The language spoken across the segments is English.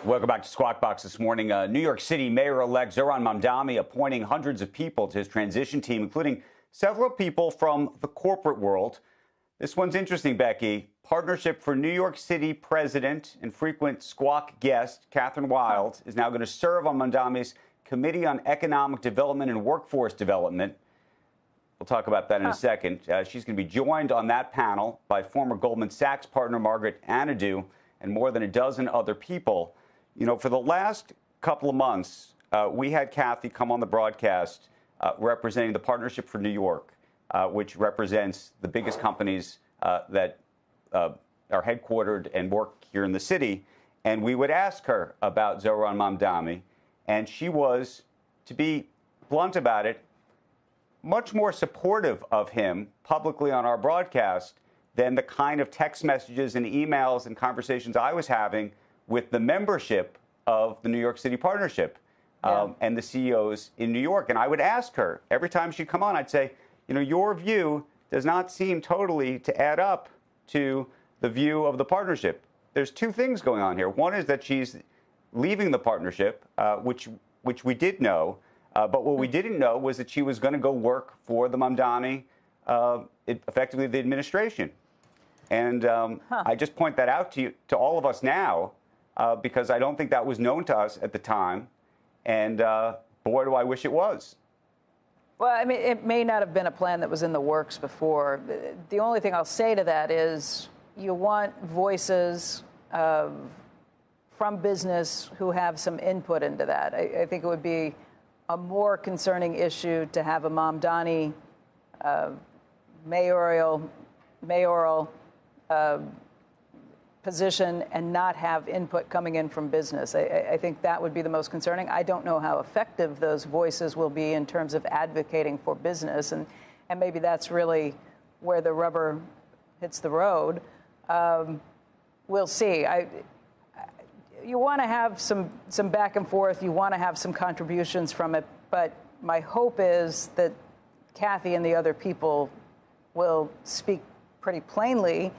Welcome back to Squawk Box this morning. New York City Mayor-elect Zohran Mamdani appointing hundreds of people to his transition team, including several people from the corporate world. This one's interesting, Becky. Partnership for New York City President and frequent Squawk guest Catherine Wild is now going to serve on Mamdani's Committee on Economic Development and Workforce Development. We'll talk about that in a second. She's going to be joined on that panel by former Goldman Sachs partner Margaret Anadou and more than a dozen other people. You know, for the last couple of months, we had Kathy come on the broadcast representing the Partnership for New York, which represents the biggest companies that are headquartered and work here in the city. And we would ask her about Zohran Mamdani, and she was, to be blunt about it, much more supportive of him publicly on our broadcast than the kind of text messages and emails and conversations I was having with the membership of the New York City Partnership and the CEOs in New York. And I would ask her every time she'd come on, I'd say, you know, your view does not seem totally to add up to the view of the partnership. There's two things going on here. One is that she's leaving the partnership, which we did know. But what we didn't know was that she was going to go work for the Mamdani, effectively the administration. And I just point that out to you, to all of us now, because I don't think that was known to us at the time. And boy, do I wish it was. Well, I mean, it may not have been a plan that was in the works before. The only thing I'll say to that is you want voices from business who have some input into that. I think it would be a more concerning issue to have a Mamdani mayoral position and not have input coming in from business. I think that would be the most concerning. I don't know how effective those voices will be in terms of advocating for business, and maybe that's really where the rubber hits the road. We'll see. You want to have some back and forth. You want to have some contributions from it. But my hope is that Kathy and the other people will speak pretty plainly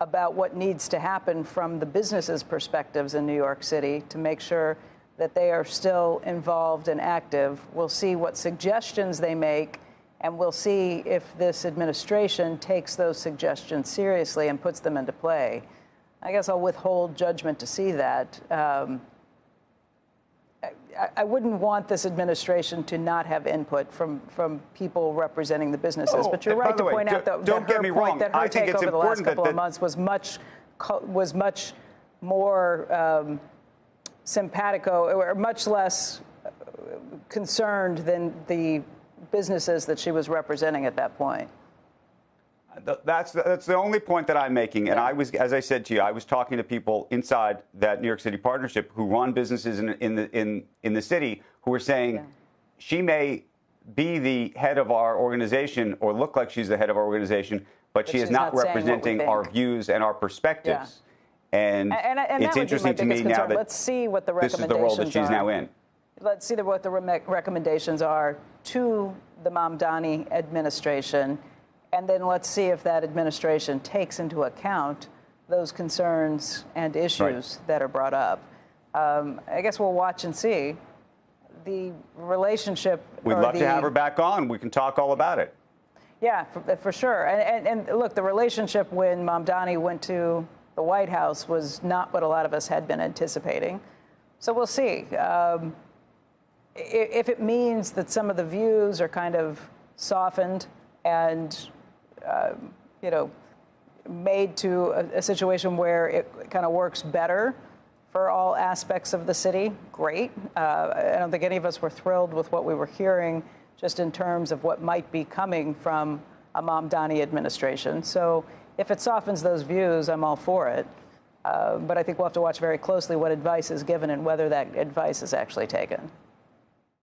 about what needs to happen from the businesses' perspectives in New York City to make sure that they are still involved and active. We'll see what suggestions they make, and we'll see if this administration takes those suggestions seriously and puts them into play. I guess I'll withhold judgment to see that. I wouldn't want this administration to not have input from people representing the businesses. But you're right to point out that her take over the last couple of months was much more simpatico, or much less concerned than the businesses that she was representing at that point. That's the only point that I'm making. And I was, as I said to you, I was talking to people inside that New York City Partnership who run businesses in the city who were saying she may be the head of our organization or look like she's the head of our organization, but she is not representing our views and our perspectives. And it's interesting to me now that let's see what the recommendations this is the role that she's now in. Let's see what the recommendations are to the Mamdani administration. And then let's see if that administration takes into account those concerns and issues that are brought up. I guess we'll watch and see. The relationship. We'd love to have her back on. We can talk all about it. Yeah, for sure. And look, the relationship when Mamdani went to the White House was not what a lot of us had been anticipating. So we'll see. If it means that some of the views are kind of softened and made to a situation where it kind of works better for all aspects of the city, great. I don't think any of us were thrilled with what we were hearing just in terms of what might be coming from a Mamdani administration. So if it softens those views, I'm all for it. But I think we'll have to watch very closely what advice is given and whether that advice is actually taken.